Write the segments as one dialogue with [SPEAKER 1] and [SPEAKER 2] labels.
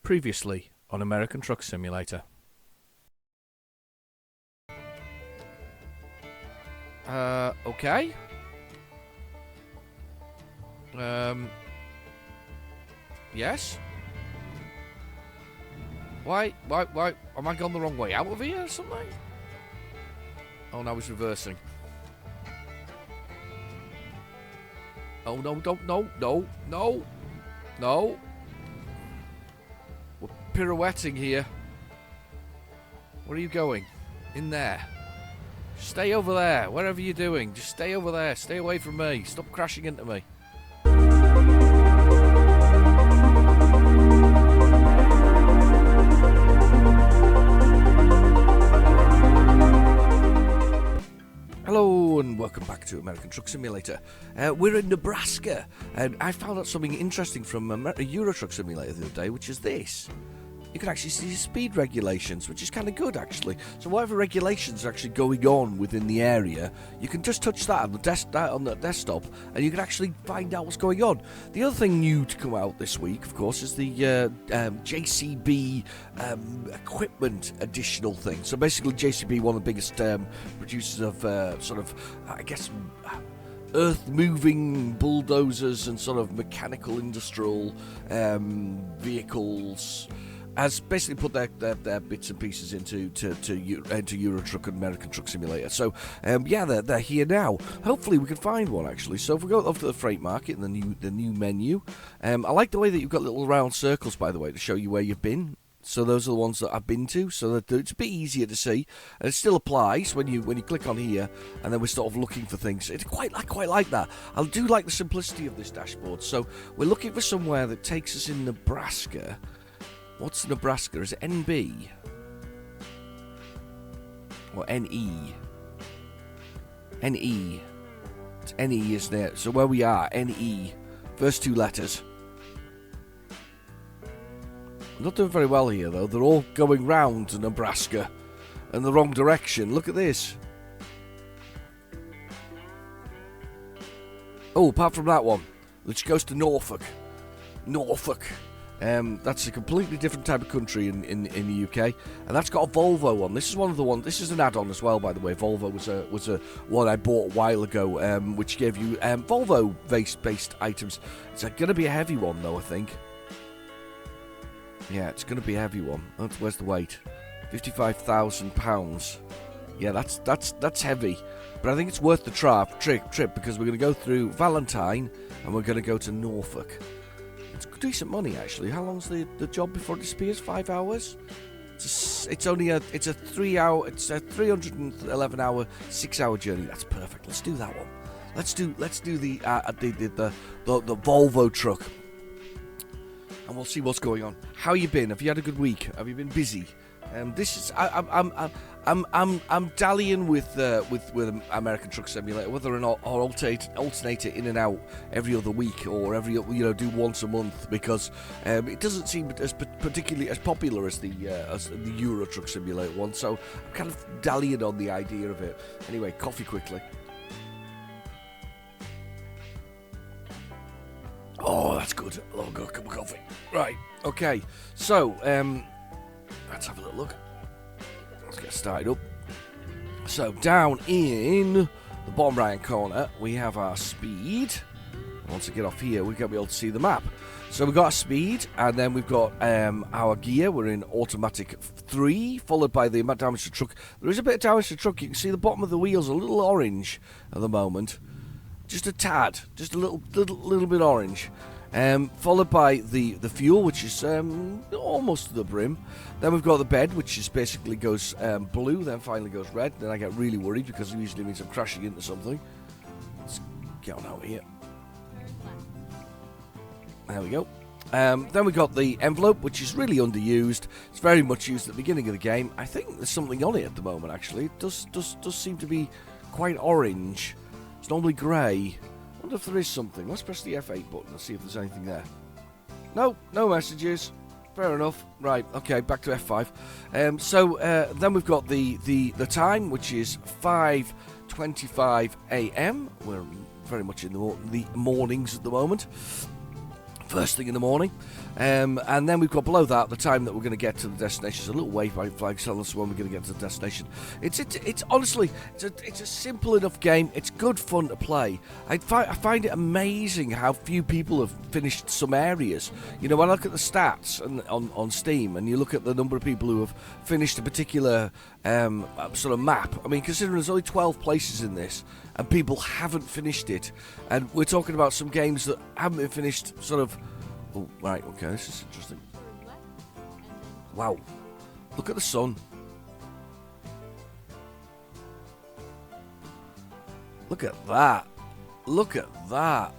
[SPEAKER 1] Previously on American Truck Simulator. Okay. Yes? Why, am I gone the wrong way out of here or something? Oh, now it's reversing. Oh, no, no. We're pirouetting here. Where are you going? In there. Stay over there. Whatever you're doing, just stay over there. Stay away from me. Stop crashing into me. Hello and welcome back to American Truck Simulator. We're in Nebraska, and I found out something interesting from a Euro Truck Simulator the other day, which is this. You can actually see the speed regulations, which is kind of good, actually. So whatever regulations are actually going on within the area, you can just touch that on the desktop, and you can actually find out what's going on. The other thing new to come out this week, of course, is the JCB equipment additional thing. So basically, JCB, one of the biggest producers of earth-moving bulldozers and sort of mechanical industrial vehicles, has basically put their bits and pieces into Euro Truck and American Truck Simulator. So, they're here now. Hopefully we can find one, actually. So if we go over to the freight market and the new menu, I like the way that you've got little round circles, by the way, to show you where you've been. So those are the ones that I've been to, so that it's a bit easier to see. And it still applies when you click on here, and then we're sort of looking for things. It's quite like that. I do like the simplicity of this dashboard. So we're looking for somewhere that takes us in Nebraska. What's Nebraska? Is it NB? Or NE? NE. It's NE, isn't it? So where we are, NE. First two letters. I'm not doing very well here, though. They're all going round to Nebraska in the wrong direction. Look at this. Oh, apart from that one, which goes to Norfolk. That's a completely different type of country in the UK, and that's got a Volvo one. This is one of the ones. This is an add-on as well, by the way. Volvo was a one I bought a while ago, which gave you Volvo based items. It's going to be a heavy one, though, I think. Yeah, it's going to be a heavy one. Where's the weight? £55,000. Yeah, that's heavy, but I think it's worth the trip because we're going to go through Valentine and we're going to go to Norfolk. It's decent money, actually. How long's the job before it disappears? 5 hours? It's a 311-hour, 6-hour journey. That's perfect. Let's do that one. Let's do the Volvo truck, and we'll see what's going on. How you been? Have you had a good week? Have you been busy? I'm dallying with American Truck Simulator, whether or not I'll alternate it in and out every other week or do once a month, because it doesn't seem as particularly as popular as the Euro Truck Simulator one. So I'm kind of dallying on the idea of it. Anyway, coffee quickly. Oh, that's good. Oh, good cup of coffee. Right. Okay. So let's have a little look. Let's get started up. So down in the bottom right corner, we have our speed. Once I get off here, we're going to be able to see the map. So we've got our speed, and then we've got our gear. We're in automatic 3, followed by the damage to truck. There is a bit of damage to truck. You can see the bottom of the wheels a little orange at the moment. Just a tad, just a little bit orange. Followed by the fuel, which is almost to the brim. Then we've got the bed, which is basically goes blue, then finally goes red. Then I get really worried because it usually means I'm crashing into something. Let's get on out here. There we go. Then we got the envelope, which is really underused. It's very much used at the beginning of the game. I think there's something on it at the moment, actually. It does seem to be quite orange. It's normally grey. I wonder if there is something. Let's press the F8 button and see if there's anything there. No messages. Fair enough. Right, okay, back to F5. Then we've got the time, which is 5:25 a.m. We're very much in the mornings at the moment. First thing in the morning. And then we've got below that the time that we're going to get to the destination. There's a little waypoint flag telling us when we're going to get to the destination. It's honestly, it's a simple enough game. It's good fun to play. I find it amazing how few people have finished some areas. You know, when I look at the stats on Steam, and you look at the number of people who have finished a particular sort of map. I mean, considering there's only 12 places in this, and people haven't finished it, and we're talking about some games that haven't been finished sort of. Oh, right, okay, this is interesting. Wow. Look at the sun. Look at that. Look at that.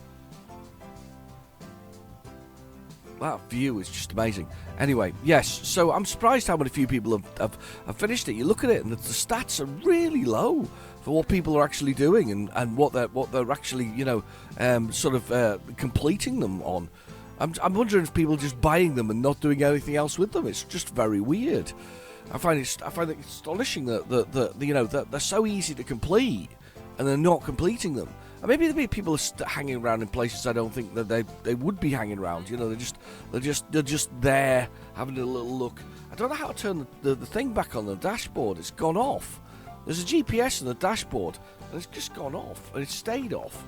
[SPEAKER 1] That view is just amazing. Anyway, yes, so I'm surprised how many few people have finished it. You look at it and the stats are really low for what people are actually doing and what they're actually, you know, sort of completing them on. I'm wondering if people are just buying them and not doing anything else with them. It's just very weird. I find it astonishing that you know that they're so easy to complete and they're not completing them. And maybe people are hanging around in places I don't think that they would be hanging around. You know, they're just there having a little look. I don't know how to turn the thing back on the dashboard. It's gone off. There's a GPS on the dashboard and it's just gone off and it's stayed off.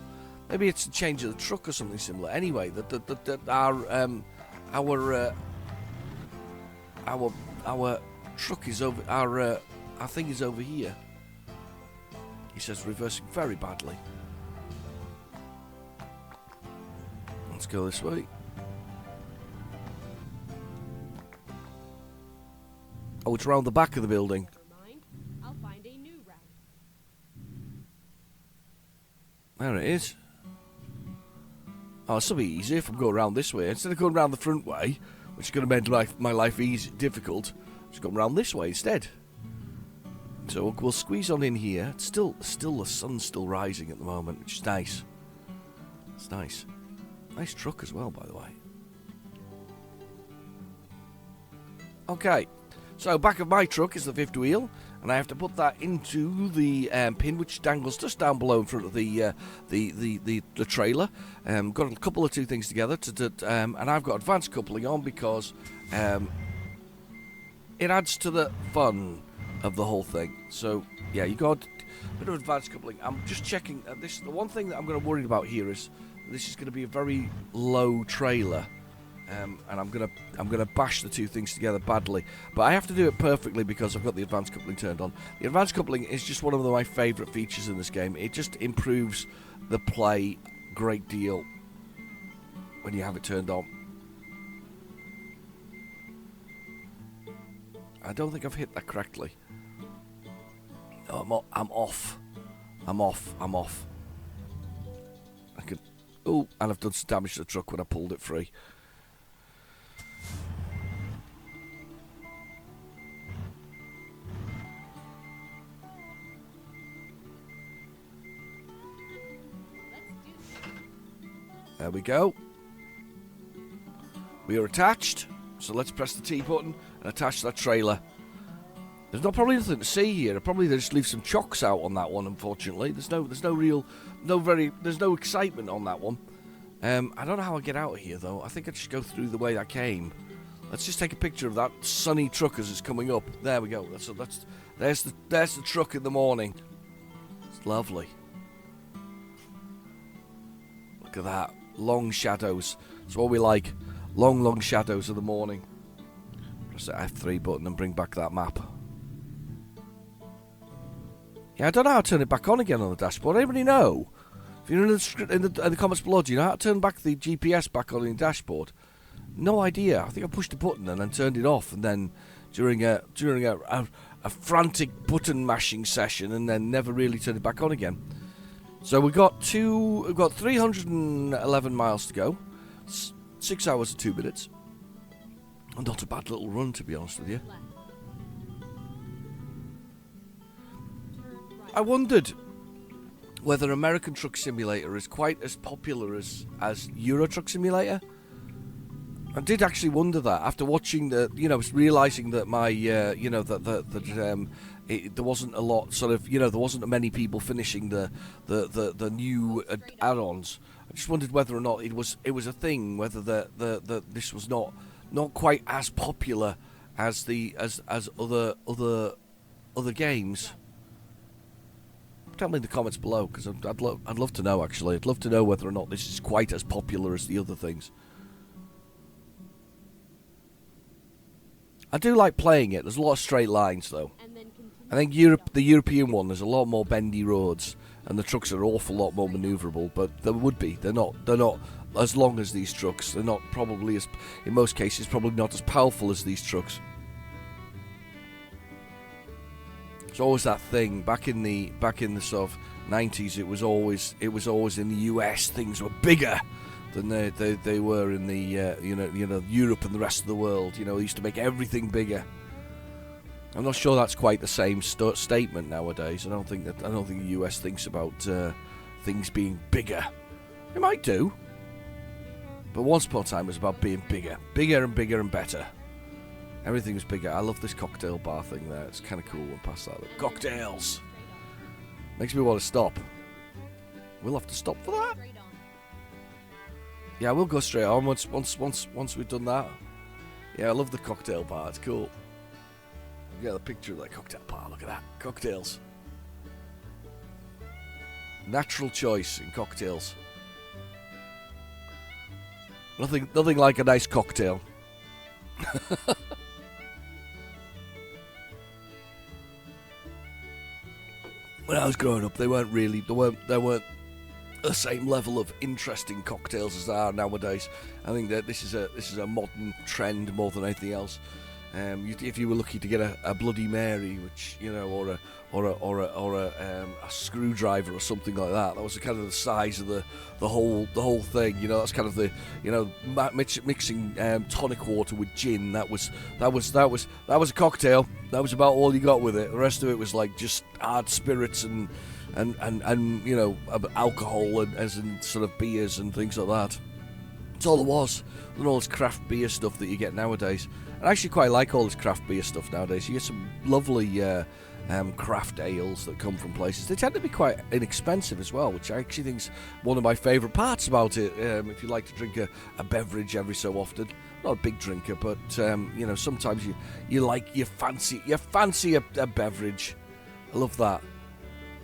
[SPEAKER 1] Maybe it's a change of the truck or something similar. Anyway, our truck is over. Our thing is over here. He says reversing very badly. Let's go this way. Oh, it's around the back of the building.
[SPEAKER 2] I'll find a new route.
[SPEAKER 1] There it is. Oh, this will be easy if I go around this way. Instead of going around the front way, which is going to make my life difficult, just go around this way instead. So we'll squeeze on in here. It's still the sun's still rising at the moment, which is nice. It's nice. Nice truck as well, by the way. Okay, so back of my truck is the fifth wheel, and I have to put that into the pin, which dangles just down below in front of the trailer. Got a couple of two things together, and I've got advanced coupling on because it adds to the fun of the whole thing. So yeah, you got a bit of advanced coupling. I'm just checking this. The one thing that I'm going to worry about here is this is going to be a very low trailer. And I'm gonna bash the two things together badly, but I have to do it perfectly because I've got the advanced coupling turned on. The advanced coupling is just one of my favourite features in this game. It just improves the play a great deal when you have it turned on. I don't think I've hit that correctly. No, I'm off. I could. Oh, and I've done some damage to the truck when I pulled it free. There we go. We are attached, so let's press the T button and attach that trailer. There's probably nothing to see here. I'll probably just leave some chocks out on that one. Unfortunately, there's no excitement on that one. I don't know how I get out of here though. I think I just go through the way I came. Let's just take a picture of that sunny truck as it's coming up. There we go. There's the truck in the morning. It's lovely. Look at that. Long shadows. That's what we like. Long shadows of the morning. Press the F3 button and bring back that map. Yeah, I don't know how to turn it back on again on the dashboard. Anybody know? If you're in the comments below, do you know how to turn back the GPS back on the dashboard? No idea. I think I pushed a button and then turned it off, and then during a frantic button mashing session, and then never really turned it back on again. So we've got 311 miles to go. 6 hours and 2 minutes. Not a bad little run, to be honest with you. I wondered whether American Truck Simulator is quite as popular as Euro Truck Simulator. I did actually wonder that after watching realizing that my, there wasn't a lot there wasn't many people finishing the new add-ons. I just wondered whether or not it was a thing, whether this was not quite as popular as other games. Tell me in the comments below, because I'd love to know. Actually, I'd love to know whether or not this is quite as popular as the other things. I do like playing it. There's a lot of straight lines, though. I think the European one, there's a lot more bendy roads, and the trucks are an awful lot more manoeuvrable. But there would be. They're not as long as these trucks. They're not probably as, in most cases, probably not as powerful as these trucks. It's always that thing back in the sort of 90s. It was always in the US. Things were bigger than they were in the Europe and the rest of the world. They used to make everything bigger. I'm not sure that's quite the same statement nowadays. I don't think the US thinks about things being bigger. It might do, but once upon a time it was about being bigger and bigger and better. Everything was bigger. I love this cocktail bar thing there. It's kind of cool. We'll pass that. Cocktails makes me want to stop. We'll have to stop for that. Yeah, we'll go straight on once we've done that. Yeah, I love the cocktail bar. It's cool. Get the picture of that cocktail bar. Look at that. Cocktails. Natural choice in cocktails. Nothing like a nice cocktail. When I was growing up, there weren't the same level of interesting cocktails as there are nowadays. I think that this is a modern trend more than anything else. If you were lucky to get a Bloody Mary, which or a screwdriver or something like that, that was kind of the size of the whole thing. That's kind of the mixing tonic water with gin. That was a cocktail. That was about all you got with it. The rest of it was like just hard spirits and alcohol and as in sort of beers and things like that. That's all it was. And all this craft beer stuff that you get nowadays. I actually quite like all this craft beer stuff nowadays. You get some lovely craft ales that come from places. They tend to be quite inexpensive as well, which I actually think is one of my favourite parts about it. If you like to drink a beverage every so often, not a big drinker, but sometimes you fancy a beverage. I love that.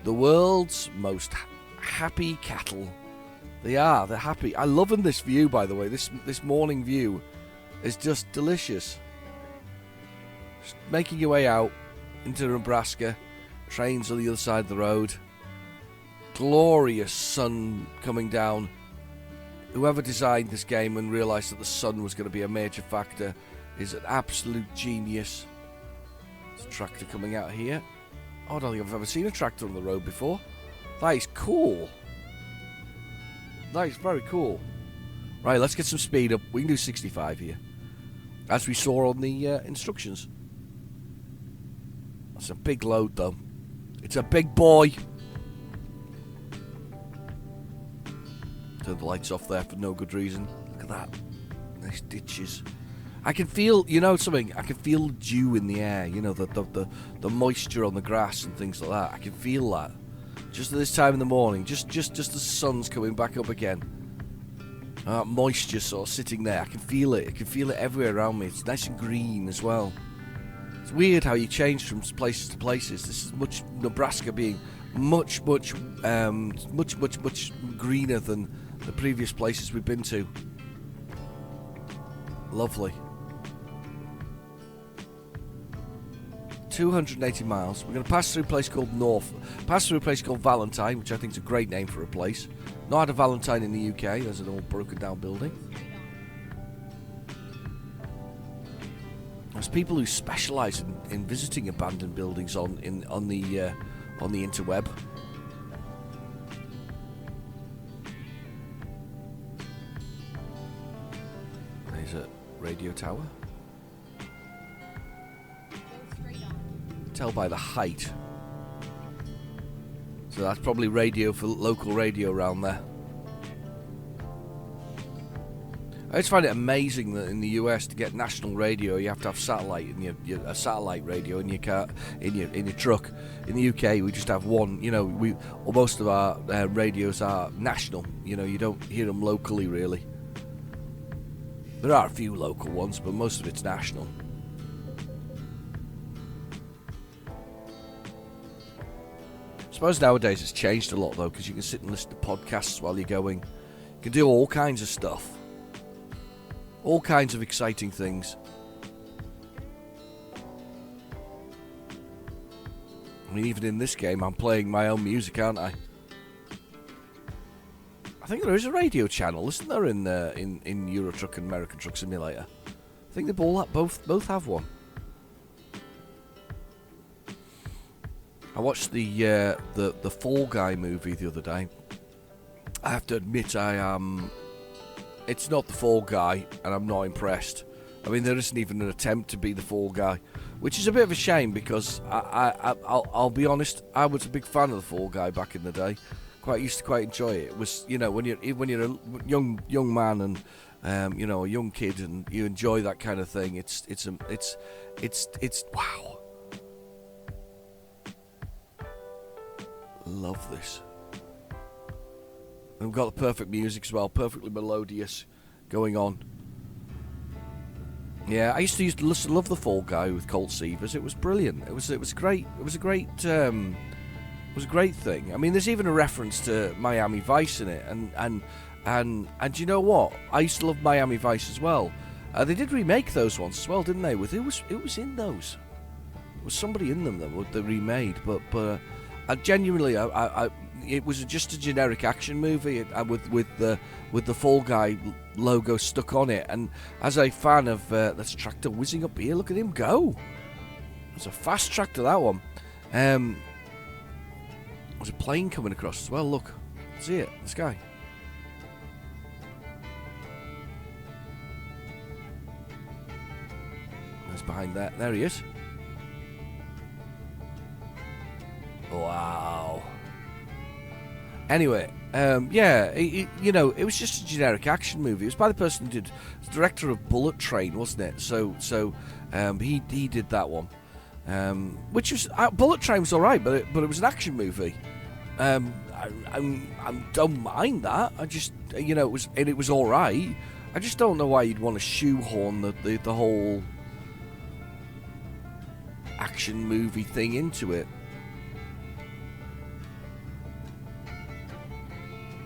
[SPEAKER 1] The world's most happy cattle. They're happy. I'm loving this view, by the way. This morning view is just delicious. Just making your way out into Nebraska. Trains on the other side of the road. Glorious sun coming down. Whoever designed this game and realised that the sun was going to be a major factor is an absolute genius. There's a tractor coming out here. I don't think I've ever seen a tractor on the road before. That is cool. That is very cool. Right, let's get some speed up. We can do 65 here, as we saw on the instructions. That's a big load, though. It's a big boy. Turn the lights off there for no good reason. Look at that. Nice ditches. I can feel, something. I can feel dew in the air. The moisture on the grass and things like that. I can feel that. Just at this time in the morning, just as the sun's coming back up again. Moisture sort of sitting there. I can feel it. I can feel it everywhere around me. It's nice and green as well. It's weird how you change from places to places. This is Nebraska being much greener than the previous places we've been to. Lovely. 280 miles. We're going to pass through a place called Valentine, which I think is a great name for a place. Not had a Valentine in the UK. There's an old broken down building. There's people who specialise in visiting abandoned buildings on the interweb. There's a radio tower. Tell by the height. So that's probably radio for local radio around there. I just find it amazing that in the US to get national radio, you have to have satellite in a satellite radio in your car, in your truck. In the UK, we just have one. You know, most of our radios are national. You know, you don't hear them locally really. There are a few local ones, but most of it's national. I suppose nowadays it's changed a lot though, because you can sit and listen to podcasts while you're going. You can do all kinds of stuff. All kinds of exciting things. I mean, even in this game, I'm playing my own music, aren't I? I think there is a radio channel, isn't there, in Euro Truck and American Truck Simulator? I think they both have one. I watched the Fall Guy movie the other day. I have to admit, it's not the Fall Guy, and I'm not impressed. I mean, there isn't even an attempt to be the Fall Guy, which is a bit of a shame because I'll be honest, I was a big fan of the Fall Guy back in the day. Used to quite enjoy it. It was, you know, when you're a young man and you know, a young kid, and you enjoy that kind of thing. It's wow. Love this. And we've got the perfect music as well, perfectly melodious, going on. Yeah, I used to love the Fall Guy with Colt Seavers. It was brilliant. It was great. It was a great thing. I mean, there's even a reference to Miami Vice in it, and you know what? I used to love Miami Vice as well. They did remake those ones as well, didn't they? Who was in those? There was somebody in them that they remade, but genuinely, it was just a generic action movie with the Fall Guy logo stuck on it. And as a fan of this tractor whizzing up here, look at him go! It's a fast tractor, that one. There's a plane coming across as well. Look, see it, the sky. That's behind that. There he is. Wow. Anyway, you know, it was just a generic action movie. It was by the person who did, the director of Bullet Train, wasn't it? So he did that one, which was Bullet Train was all right, but it was an action movie. I don't mind that. I just, you know, it was all right. I just don't know why you'd want to shoehorn the whole action movie thing into it.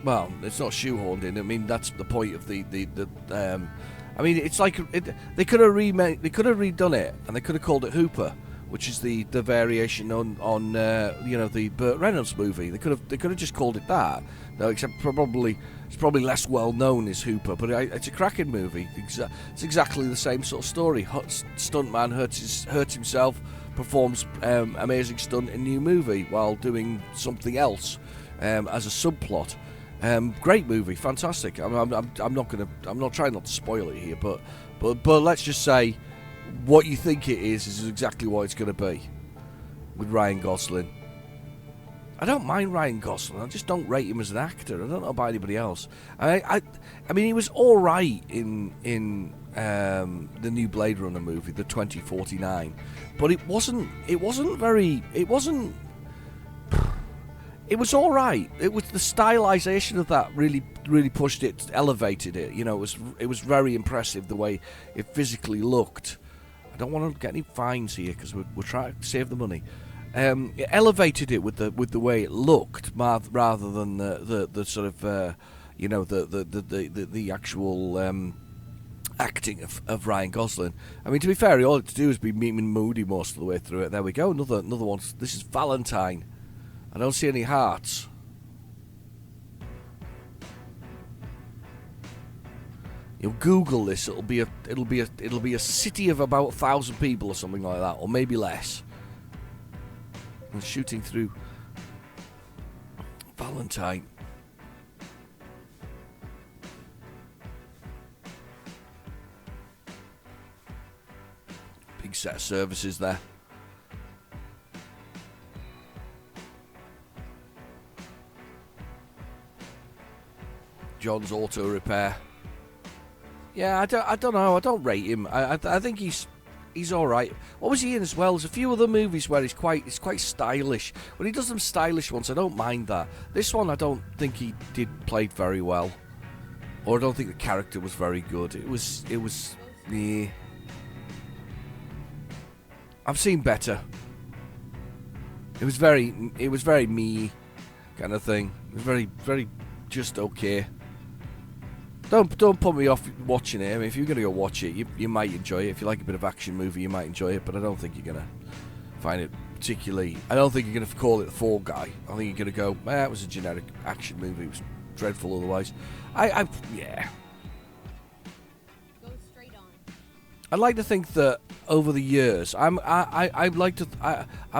[SPEAKER 1] Well, it's not shoehorned in. I mean, that's the point of the I mean, it's like they could have redone it, and they could have called it Hooper, which is the variation on you know, the Burt Reynolds movie. They could have just called it that. No, except it's probably less well known as Hooper, but it's a cracking movie. It's exactly the same sort of story. Stuntman hurts himself, performs amazing stunt in new movie while doing something else as a subplot. Great movie, fantastic. I'm not trying not to spoil it here, but let's just say what you think it is exactly what it's going to be with Ryan Gosling. I don't mind Ryan Gosling. I just don't rate him as an actor. I don't know about anybody else. I mean, he was all right in the new Blade Runner movie, the 2049, but it wasn't. It was all right. It was the stylization of that really pushed it, elevated it. You know, it was very impressive the way it physically looked. I don't want to get any fines here because we're trying to save the money. It elevated it with the way it looked, rather than the sort of you know, the actual acting of Ryan Gosling. I mean, to be fair, all it to do is be mean and moody most of the way through it. There we go, another one. This is Valentine. I don't see any hearts. You'll Google this. It'll be a city of about 1,000 people or something like that, or maybe less. And shooting through Valentine. Big set of services there. John's Auto Repair. Yeah, I don't know. I don't rate him. I think he's all right. What was he in as well? There's a few other movies where he's quite stylish. When he does them stylish ones, I don't mind that. This one, I don't think he played very well, or I don't think the character was very good. It was yeah. I've seen better. It was very me kind of thing. It was very just okay. Don't put me off watching it. I mean, if you're going to go watch it, you might enjoy it. If you like a bit of action movie, you might enjoy it. But I don't think you're going to find it particularly... I don't think you're going to call it The Fall Guy. I think you're going to go, it was a generic action movie. It was dreadful otherwise. Yeah.
[SPEAKER 2] Go straight on.
[SPEAKER 1] I'd like to think that over the years, I'm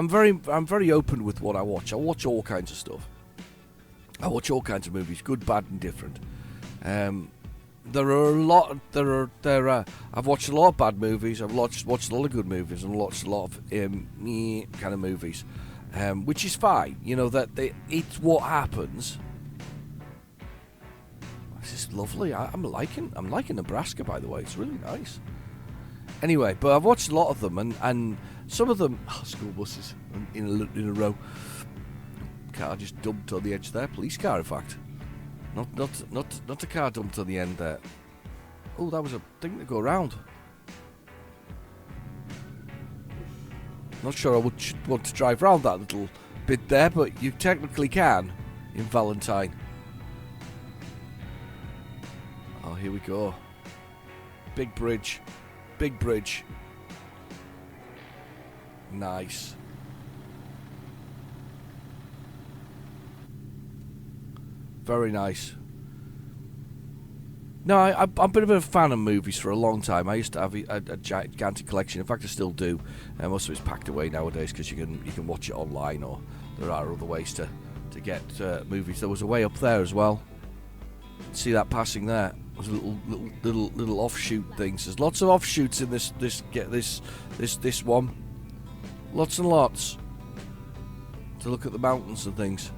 [SPEAKER 1] very open with what I watch. I watch all kinds of stuff. I watch all kinds of movies, good, bad, and different. I've watched a lot of bad movies. I've watched a lot of good movies, and watched a lot of kind of movies, which is fine. You know that it's what happens. This is lovely. I'm liking Nebraska, by the way. It's really nice. Anyway, but I've watched a lot of them, and some of them school buses in a row. Car just dumped on the edge there. Police car, in fact. Not a car dumped on the end there. Oh, that was a thing to go around. Not sure I would want to drive around that little bit there, but you technically can in Valentine. Oh, here we go. Big bridge. Big bridge. Nice. Very nice. No, I've been a bit of a fan of movies for a long time. I used to have a gigantic collection. In fact, I still do. Most of it's packed away nowadays because you can watch it online, or there are other ways to get movies. There was a way up there as well. See that passing there? There's little offshoot things. There's lots of offshoots in this one. Lots and lots. To look at the mountains and things.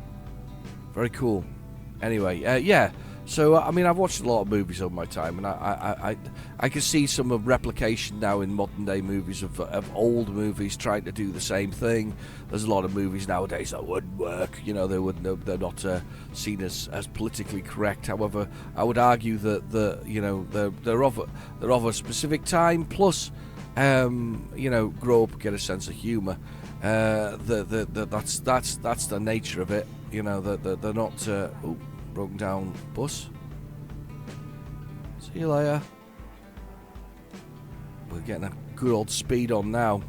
[SPEAKER 1] Very cool. Anyway, yeah. So I mean, I've watched a lot of movies over my time, and I can see some of replication now in modern day movies of old movies trying to do the same thing. There's a lot of movies nowadays that wouldn't work. You know, they're not seen as politically correct. However, I would argue that they're of a specific time. Plus, grow up, get a sense of humour. That's the nature of it. You know, that they're not. Broken down bus. See you later. We're getting a good old speed on now.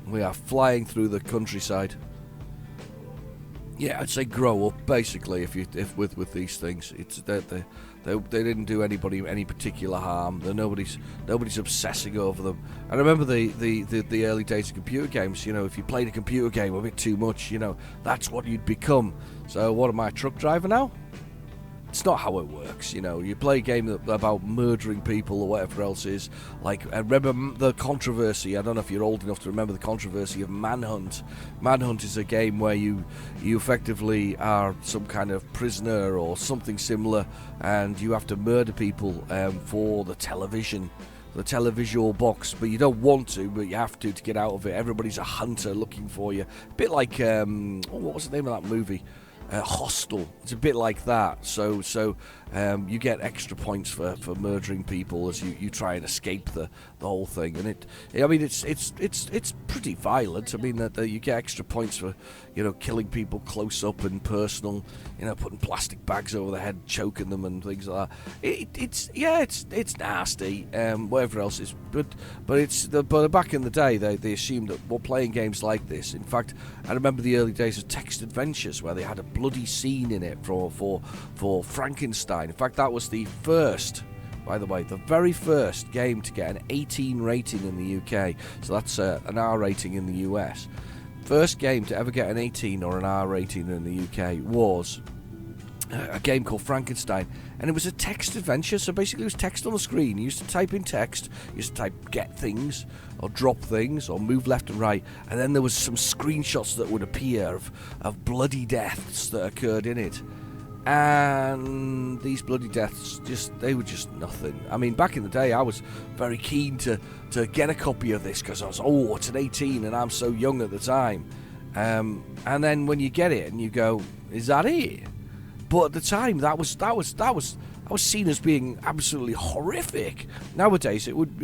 [SPEAKER 1] We are flying through the countryside. Yeah, I'd say grow up basically. If with these things, it's they didn't do anybody any particular harm. Nobody's obsessing over them. I remember the early days of computer games. You know, if you played a computer game a bit too much, you know, that's what you'd become. So what am I, a truck driver now? It's not how it works, you know. You play a game about murdering people or whatever else is. Like, I remember the controversy. I don't know if you're old enough to remember the controversy of Manhunt. Manhunt is a game where you effectively are some kind of prisoner or something similar, and you have to murder people for the television. The televisual box, but you don't want to, but you have to get out of it. Everybody's a hunter looking for you. A bit like, what was the name of that movie? Hostel. It's a bit like that. So you get extra points for murdering people as you try and escape the whole thing. And it's pretty violent. I mean that you get extra points for, you know, killing people close up and personal. You know, putting plastic bags over their head, choking them and things like that. It's nasty. Whatever else is, but back in the day they assumed that we're playing games like this. In fact, I remember the early days of text adventures where they had a bloody scene in it for Frankenstein. In fact, that was the first, by the way, the very first game to get an 18 rating in the UK. So that's an R rating in the US. First game to ever get an 18 or an R rating in the UK was a game called Frankenstein, and it was a text adventure. So basically it was text on the screen. You used to type in text, you used to type get things or drop things or move left and right, and then there was some screenshots that would appear of bloody deaths that occurred in it. And these bloody deaths, they were just nothing. I mean, back in the day, I was very keen to get a copy of this because I was, it's an 18 and I'm so young at the time. And then when you get it and you go, is that it? But at the time, that was seen as being absolutely horrific. Nowadays, it wouldn't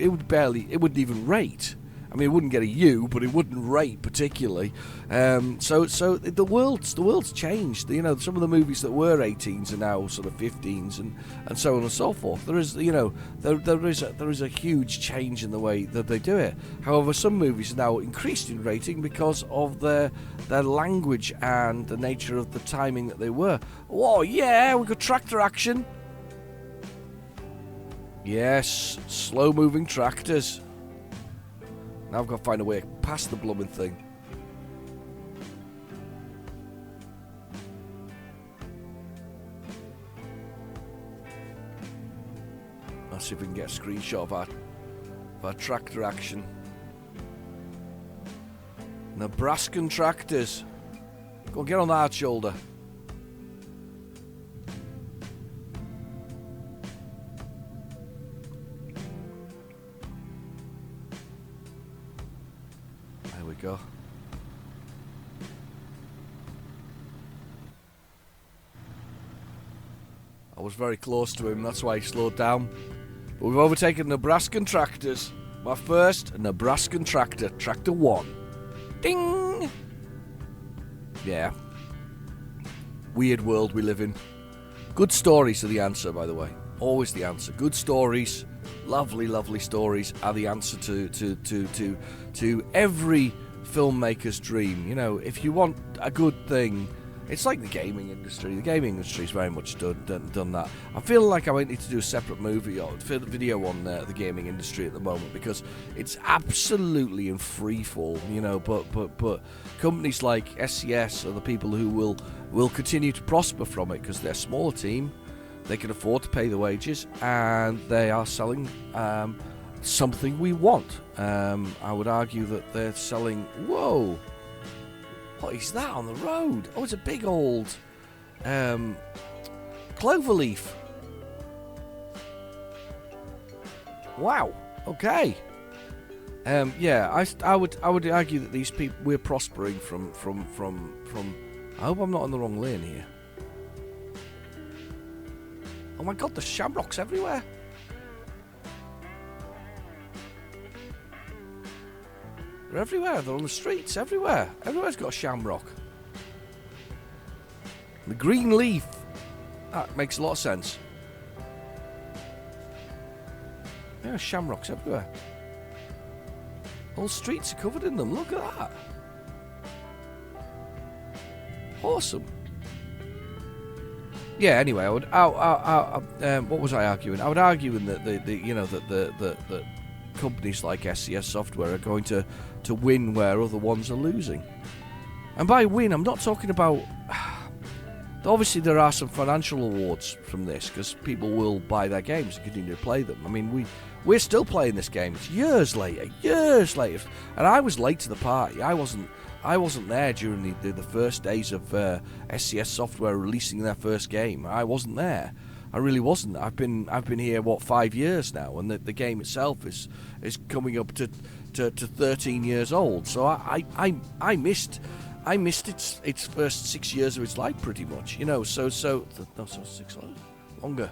[SPEAKER 1] even rate. I mean, it wouldn't get a U, but it wouldn't rate particularly. So the world's changed. You know, some of the movies that were 18s are now sort of 15s, and so on and so forth. There is, you know, there is a huge change in the way that they do it. However, some movies are now increased in rating because of their language and the nature of the timing that they were. Oh yeah, we got tractor action. Yes, slow-moving tractors. Now I've got to find a way past the blooming thing. Let's see if we can get a screenshot of our tractor action. Nebraskan tractors. Go on, get on the hard shoulder. Go. I was very close to him, that's why he slowed down. But we've overtaken Nebraskan tractors. My first Nebraskan tractor, Tractor 1. Ding! Yeah. Weird world we live in. Good stories are the answer, by the way. Always the answer. Good stories, lovely, lovely stories are the answer to every filmmaker's dream. You know, if you want a good thing, it's like the gaming industry. The gaming industry's very much done that. I feel like I might need to do a separate movie or video on the gaming industry at the moment because it's absolutely in free fall. You know, but companies like SCS are the people who will continue to prosper from it because they're a smaller team. They can afford to pay the wages, and they are selling something we want. I would argue that they're selling... Whoa! What is that on the road? Oh, it's a big old cloverleaf. Wow. Okay. Yeah, I would argue that these people, we're prospering from. I hope I'm not in the wrong lane here. Oh my God, there's shamrocks everywhere. They're everywhere. They're on the streets. Everywhere. Everywhere's got a shamrock. The green leaf. That makes a lot of sense. Yeah, shamrocks everywhere. All streets are covered in them. Look at that. Awesome. Yeah. Anyway, what was I arguing? I would argue that the companies like SCS Software are going to win where other ones are losing. And by win, I'm not talking about... Obviously, there are some financial awards from this because people will buy their games and continue to play them. I mean, we're still playing this game. It's years later. And I was late to the party. I wasn't there during the first days of SCS Software releasing their first game. I wasn't there. I really wasn't. I've been here 5 years now, and the game itself is coming up to 13 years old. So I missed its first 6 years of its life pretty much. You know, so 6 longer.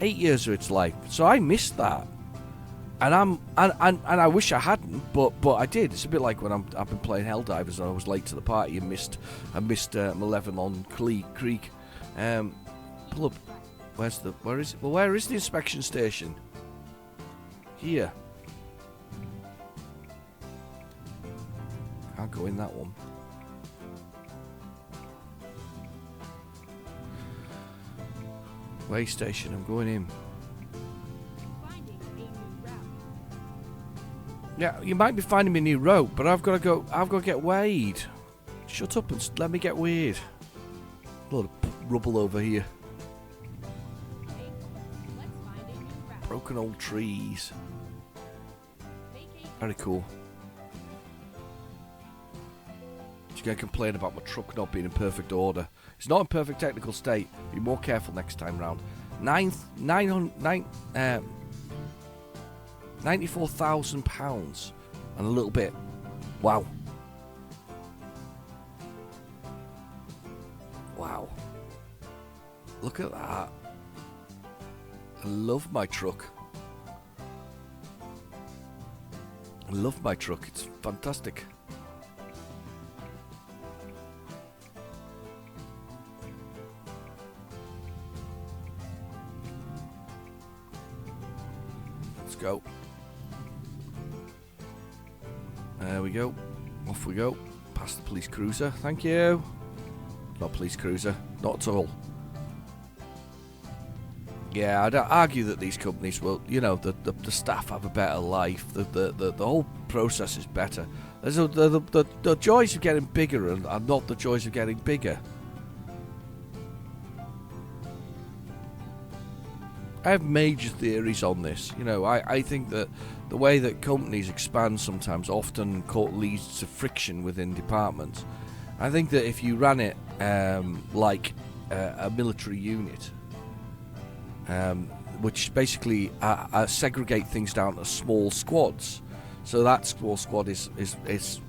[SPEAKER 1] 8 years of its life. So I missed that. And I wish I hadn't, but I did. It's a bit like when I've been playing Helldivers and I was late to the party and missed Malevelon Creek. Pull up. Where is it? Well, where is the inspection station? Here. Can't go in that one. Way station. I'm going in. Yeah, you might be finding me a new route, but I've got to go. I've got to get weighed. Shut up and let me get weighed. A lot of rubble over here. Broken old trees. Very cool. going to complain about my truck not being in perfect order. It's not in perfect technical state. Be more careful next time round. £94,000 and a little bit. Wow. Wow. Look at that. I love my truck. I love my truck. It's fantastic. Let's go. There we go. Off we go. Past the police cruiser. Thank you. Not police cruiser. Not at all. Yeah, I'd argue that these companies will, you know, the staff have a better life. The whole process is better. The joys of getting bigger are not the joys of getting bigger. I have major theories on this. You know, I think that the way that companies expand sometimes often leads to friction within departments. I think that if you ran it like a military unit, which basically segregate things down to small squads, so that small squad is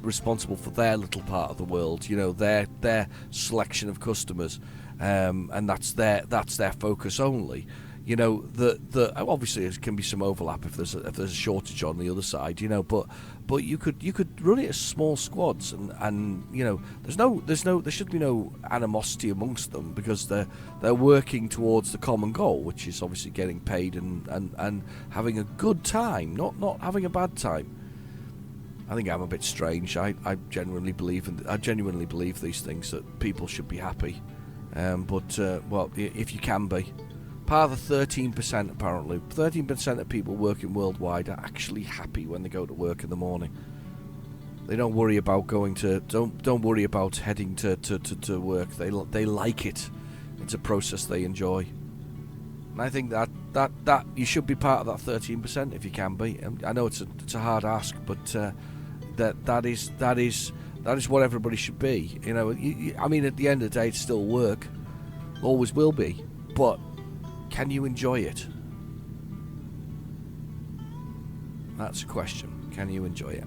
[SPEAKER 1] responsible for their little part of the world, you know, their selection of customers, and that's their focus only. You know, the obviously there can be some overlap if there's a shortage on the other side, you know, but you could run it as small squads, and you know, there should be no animosity amongst them, because they're working towards the common goal, which is obviously getting paid and having a good time, not having a bad time. I think I'm a bit strange. I genuinely believe these things, that people should be happy, but well, if you can be. Part of the 13%, apparently. 13% of people working worldwide are actually happy when they go to work in the morning. They don't worry about don't worry about heading to work. They like it. It's a process they enjoy. And I think that you should be part of that 13% if you can be. And I know it's a hard ask, but that is what everybody should be. You know, I mean, at the end of the day, it's still work. Always will be. But can you enjoy it? That's a question. Can you enjoy it?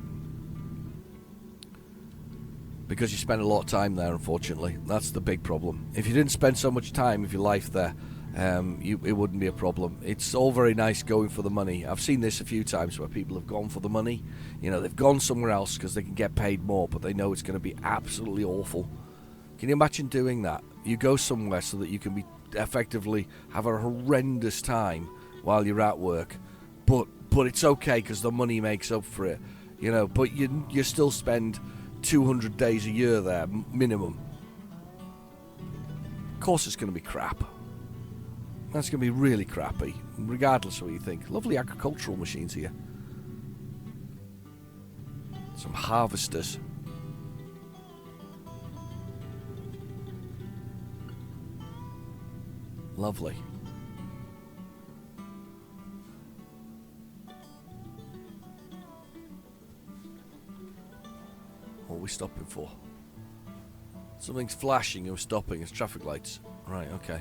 [SPEAKER 1] Because you spend a lot of time there, unfortunately. That's the big problem. If you didn't spend so much time of your life there, it wouldn't be a problem. It's all very nice going for the money. I've seen this a few times where people have gone for the money. You know, they've gone somewhere else because they can get paid more, but they know it's going to be absolutely awful. Can you imagine doing that? You go somewhere so that you can be effectively have a horrendous time while you're at work, but it's okay because the money makes up for it, you know. But you still spend 200 days a year there minimum. Of course, it's going to be crap. That's going to be really crappy, regardless of what you think. Lovely agricultural machines here. Some harvesters. Lovely. What are we stopping for? Something's flashing and we're stopping. It's traffic lights. Right, okay.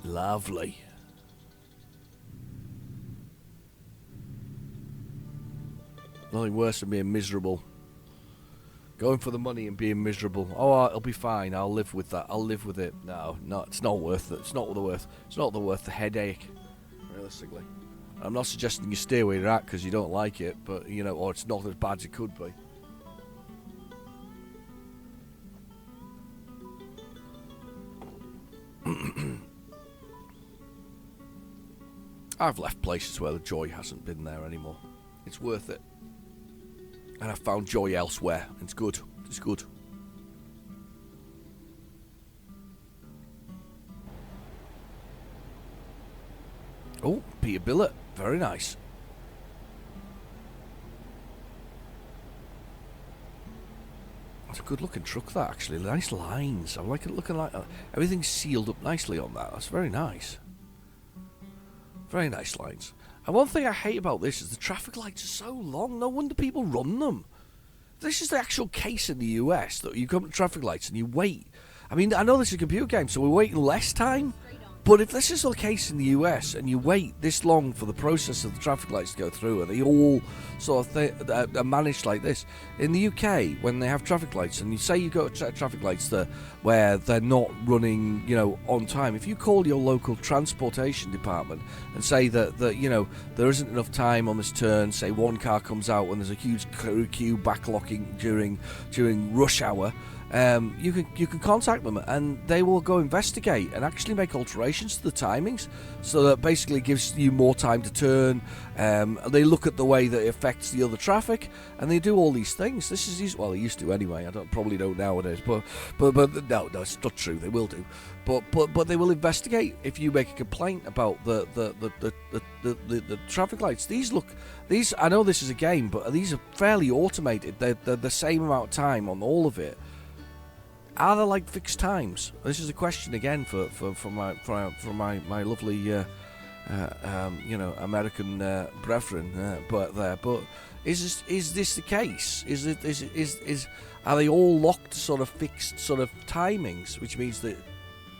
[SPEAKER 1] Lovely. Nothing worse than being miserable. Going for the money and being miserable. Oh, it'll be fine. I'll live with that. I'll live with it. No, it's not worth it. It's not worth the headache. Realistically, I'm not suggesting you stay where you're at because you don't like it, but you know, or it's not as bad as it could be. I've left places where the joy hasn't been there anymore. It's worth it. And I've found joy elsewhere. It's good. It's good. Oh, Peterbilt. Very nice. That's a good looking truck, that, actually. Nice lines. I like it looking like that. Everything's sealed up nicely on that. That's very nice. Very nice lines. And one thing I hate about this is the traffic lights are so long. No wonder people run them. this is the actual case in the US, that you come to traffic lights and you wait. I mean, I know this is a computer game, so we're waiting less time. But if this is the case in the US and you wait this long for the process of the traffic lights to go through, and they all sort of are managed like this, in the UK, when they have traffic lights, and you say you go to traffic lights where they're not running, on time, if you call your local transportation department and say that there isn't enough time on this turn, say one car comes out when there's a huge queue backlocking during rush hour, you can contact them and they will go investigate and actually make alterations to the timings, so that basically gives you more time to turn. They look at the way that it affects the other traffic, and they do all these things. This is they used to anyway. Probably don't nowadays, but no, it's not true. They will do, but they will investigate if you make a complaint about the traffic lights. These I know this is a game, but these are fairly automated. They're the same amount of time on all of it. Are there like fixed times? This is a question again for my lovely American brethren. But is this the case? Are they all locked to sort of fixed sort of timings? Which means that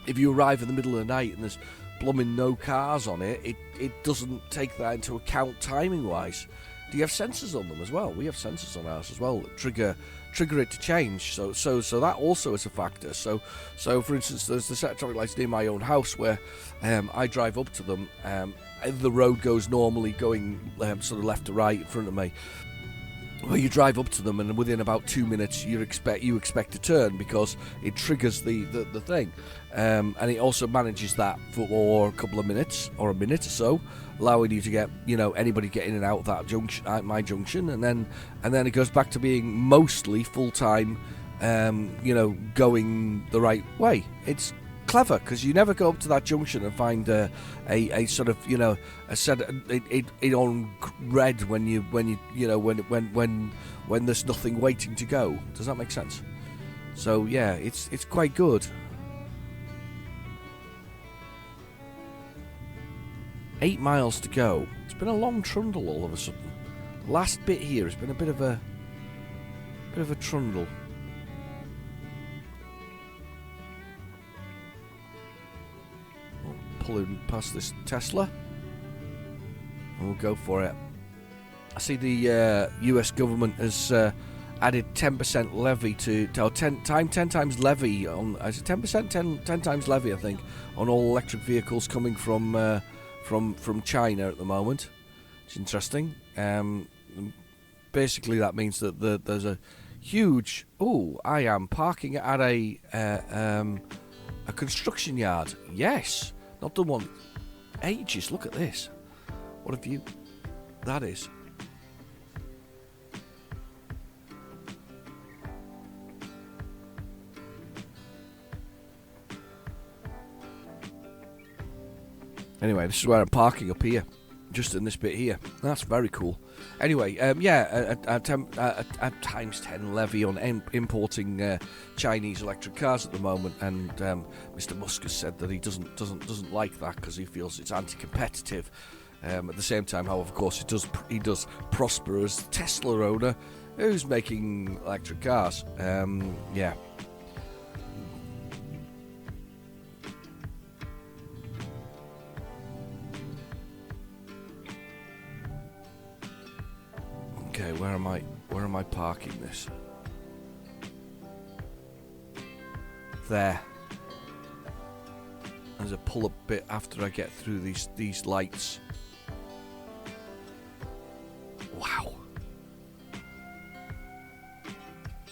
[SPEAKER 1] if you arrive in the middle of the night and there's blooming no cars on it doesn't take that into account timing wise. Do you have sensors on them as well? We have sensors on ours as well that trigger it to change. So that also is a factor. So for instance, there's the set of traffic lights near my own house where I drive up to them. The road goes normally going sort of left to right in front of me. Well, you drive up to them, and within about 2 minutes, you expect to turn because it triggers the thing, and it also manages that for a couple of minutes or a minute or so, allowing you to get anybody get in and out of that junction, at my junction, and then it goes back to being mostly full time, going the right way. It's clever because you never go up to that junction and find a sort of a set it on red when there's nothing waiting to go. Does that make sense? So yeah, it's quite good. 8 miles to go. It's been a long trundle all of a sudden. The last bit here has been a bit of a trundle. Pulling past this Tesla, and we'll go for it. I see the US government has added 10% levy to 10 times levy on. Is it 10%? 10 times levy, I think, on all electric vehicles coming from China at the moment. It's interesting. Basically, that means that there's a huge. Oh, I am parking at a construction yard. Yes. Not done one ages. Look at this. What a view that is. Anyway, this is where I'm parking up here, just in this bit here. That's very cool. Anyway, a times 10 levy on importing Chinese electric cars at the moment, and Mr. Musk has said that he doesn't like that because he feels it's anti-competitive. At the same time, however, of course, he does prosper as a Tesla owner who's making electric cars. Yeah. Okay, where am I parking this? There. There's a pull-up bit after I get through these lights. Wow.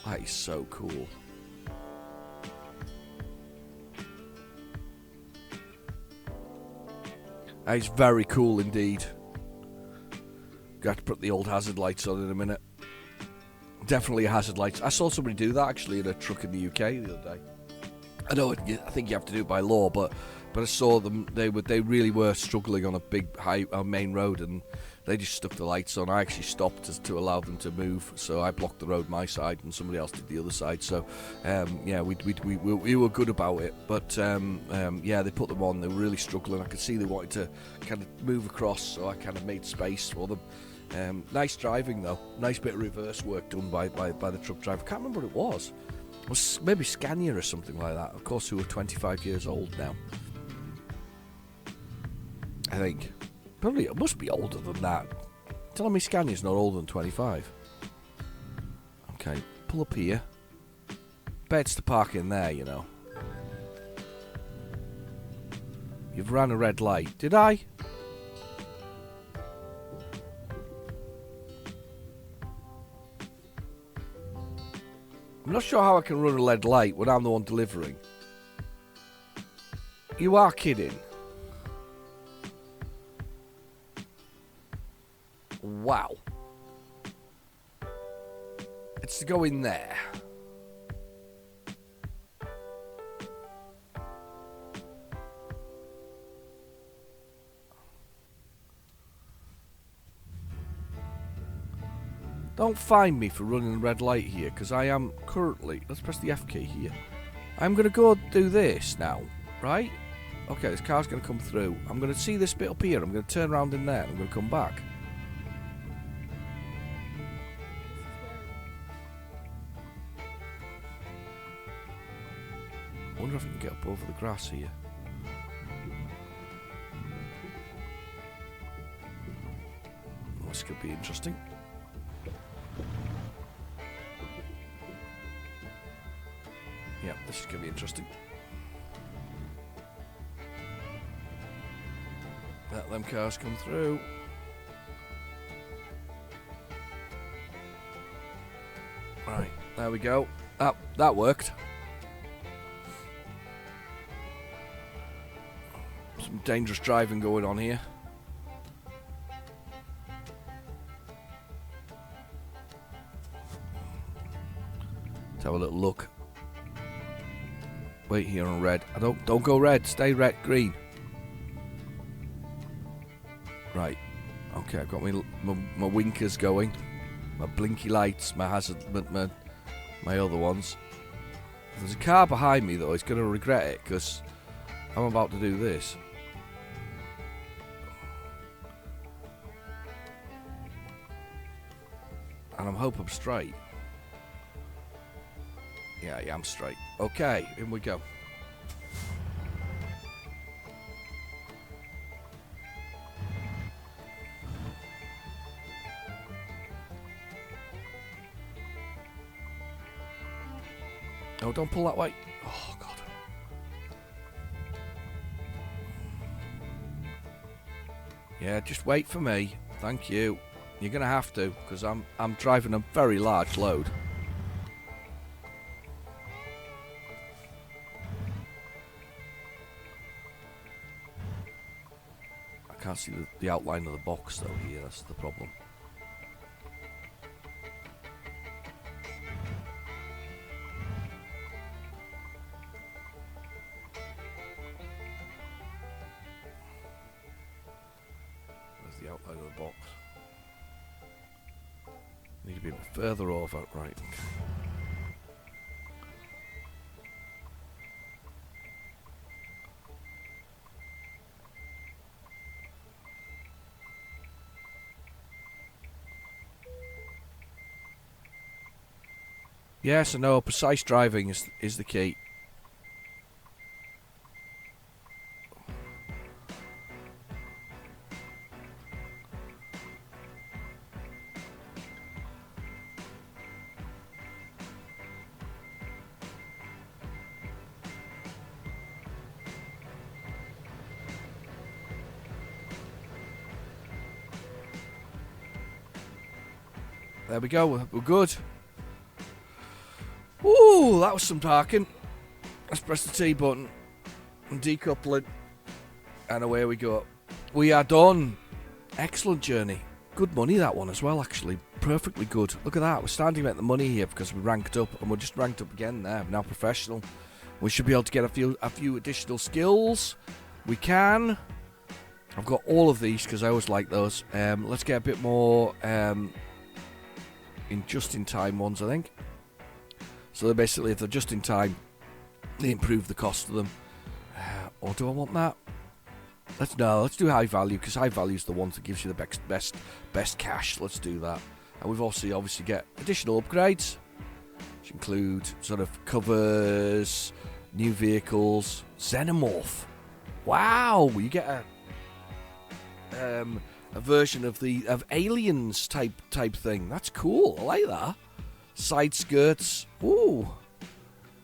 [SPEAKER 1] That is so cool. That is very cool indeed. Got to put the old hazard lights on in a minute. Definitely hazard lights. I saw somebody do that actually in a truck in the UK the other day. I think you have to do it by law, but I saw them. They really were struggling on a big main road, and they just stuck the lights on. I actually stopped to allow them to move, so I blocked the road my side, and somebody else did the other side. So we were good about it. But they put them on. They were really struggling. I could see they wanted to kind of move across, so I kind of made space for them. Nice driving though. Nice bit of reverse work done by the truck driver. Can't remember what it was. It was maybe Scania or something like that. Of course, who are 25 years old now. I think. Probably it must be older than that. Telling me Scania's not older than 25. Okay, pull up here. Beds to park in there, you know. You've ran a red light. Did I? I'm not sure how I can run a red light when I'm the one delivering. You are kidding. Wow. It's to go in there. Don't find me for running a red light here, because I am currently... Let's press the F key here. I'm going to go do this now, right? Okay, this car's going to come through. I'm going to see this bit up here. I'm going to turn around in there and I'm going to come back. I wonder if I can get up over the grass here. Oh, this could be interesting. Yeah, this is going to be interesting. Let them cars come through. Right, there we go. That worked. Some dangerous driving going on here. Let's have a little look. Wait here on red. Don't go red. Stay red. Green. Right. Okay, I've got my winkers going. My blinky lights. My hazard. My other ones. If there's a car behind me though, he's going to regret it because I'm about to do this. And I'm hoping I'm straight. Yeah, I'm straight. Okay, in we go. Oh, don't pull that way. Oh, God. Yeah, just wait for me. Thank you. You're going to have to, because I'm driving a very large load. I can't see the outline of the box though here, that's the problem. There's the outline of the box. Need to be a bit further over, right. Yes, I know, precise driving is the key. There we go, we're good. Ooh, that was some parking. Let's press the T button and decoupling, and away we go. We are done. Excellent journey. Good money that one as well, actually. Perfectly good. Look at that. We're starting to make the money here because we ranked up, and we're just ranked up again there. We're now professional. We should be able to get a few additional skills. We can. I've got all of these because I always like those. Let's get a bit more in just-in-time ones, I think. So they're basically, if they're just in time, they improve the cost of them. Or do I want that? Let's do high value, because high value is the one that gives you the best cash. Let's do that. And we've also obviously get additional upgrades, which include sort of covers, new vehicles, xenomorph. Wow, you get a version of aliens type thing. That's cool. I like that. Side skirts. Ooh,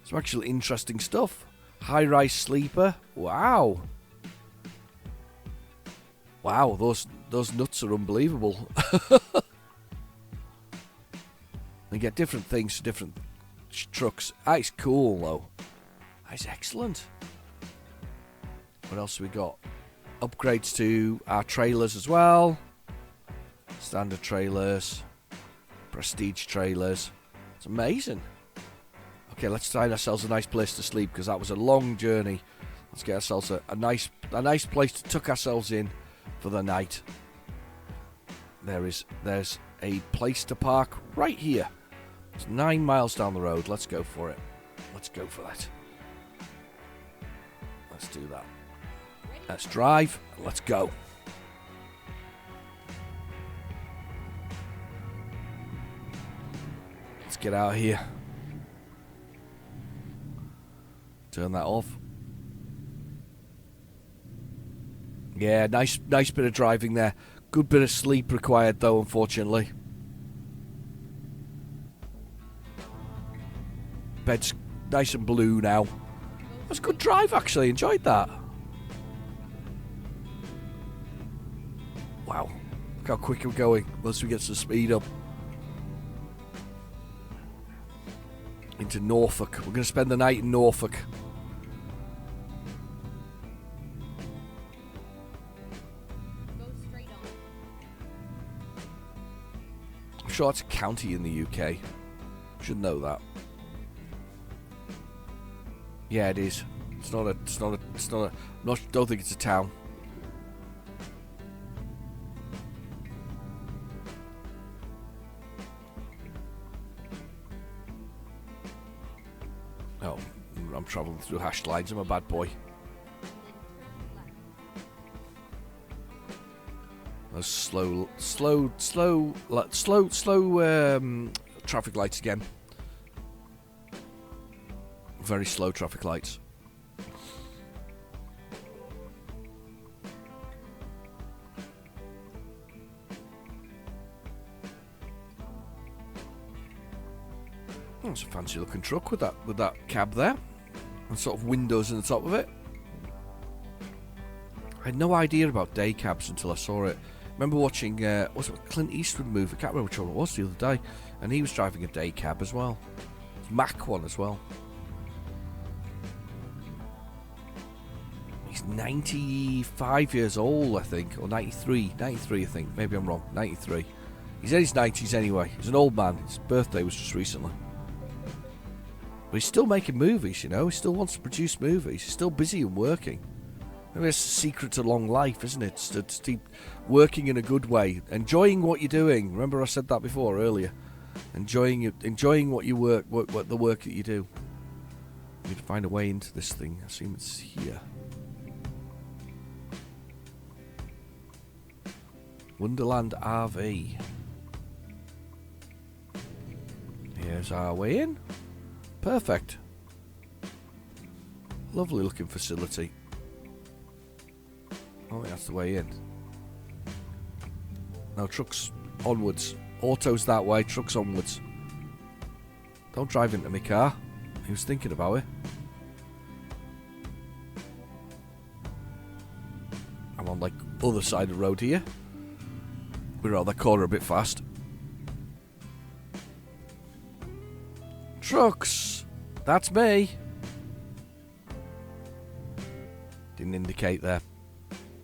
[SPEAKER 1] some actually interesting stuff. High-rise sleeper. Wow. Wow, those nuts are unbelievable. They get different things for different trucks. That's cool, though. That's excellent. What else have we got? Upgrades to our trailers as well. Standard trailers. Prestige trailers. It's amazing. Okay, let's find ourselves a nice place to sleep, because that was a long journey. Let's get ourselves a nice place to tuck ourselves in for the night. There's a place to park right here. It's 9 miles down the road. Let's go for it. Let's go for that. Let's do that. Let's drive. Let's go. Let's get out of here. Turn that off. Yeah, nice bit of driving there. Good bit of sleep required, though, unfortunately. Bed's nice and blue now. That's a good drive, actually. Enjoyed that. Wow. Look how quick we're going once we get some speed up. Into Norfolk. We're going to spend the night in Norfolk.
[SPEAKER 2] Go straight on.
[SPEAKER 1] I'm sure it's a county in the UK. Should know that. Yeah, it is. Don't think it's a town. Oh, I'm travelling through hashed lines. I'm a bad boy. Those slow traffic lights again. Very slow traffic lights. Oh, it's a fancy looking truck with that cab there, and sort of windows in the top of it. I had no idea about day cabs until I saw it. I remember watching was it a Clint Eastwood movie? I can't remember which one it was the other day, and he was driving a day cab as well. Mac one as well. He's 95 years old, I think, or 93, I think. Maybe I'm wrong. 93. He's in his 90s anyway. He's an old man. His birthday was just recently. But he's still making movies, you know. He still wants to produce movies. He's still busy and working. Maybe that's the secret to long life, isn't it? To keep working in a good way. Enjoying what you're doing. Remember I said that before, earlier. Enjoying what you work, what the work that you do. I need to find a way into this thing. I assume it's here. Wonderland RV. Here's our way in. Perfect. Lovely looking facility. Oh, that's the way in. No, trucks onwards. Autos that way, trucks onwards. Don't drive into my car. He was thinking about it. I'm on like other side of the road here. We're on the corner a bit fast. Trucks! That's me! Didn't indicate there.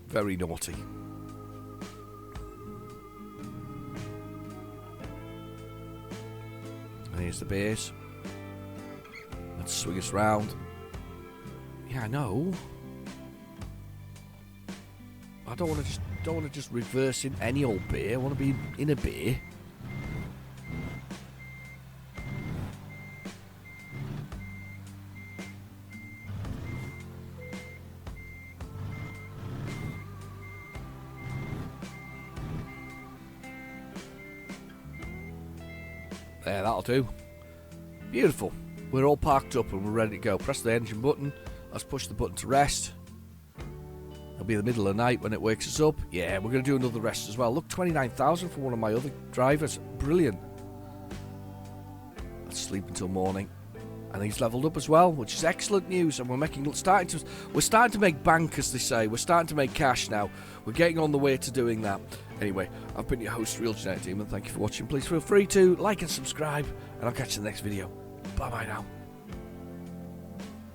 [SPEAKER 1] Very naughty. And here's the base. Let's swing us round. Yeah, I know. I don't want to just reverse in any old beer. I want to be in a beer. There, that'll do. Beautiful. We're all parked up and we're ready to go. Press the engine button. Let's push the button to rest. It'll be the middle of the night when it wakes us up. Yeah, we're going to do another rest as well. Look, 29,000 for one of my other drivers. Brilliant. Let's sleep until morning. And he's leveled up as well, which is excellent news. And we're starting to make bank, as they say. We're starting to make cash now. We're getting on the way to doing that. Anyway, I've been your host, Real Genetic Demon. Thank you for watching. Please feel free to like and subscribe, and I'll catch you in the next video. Bye bye now.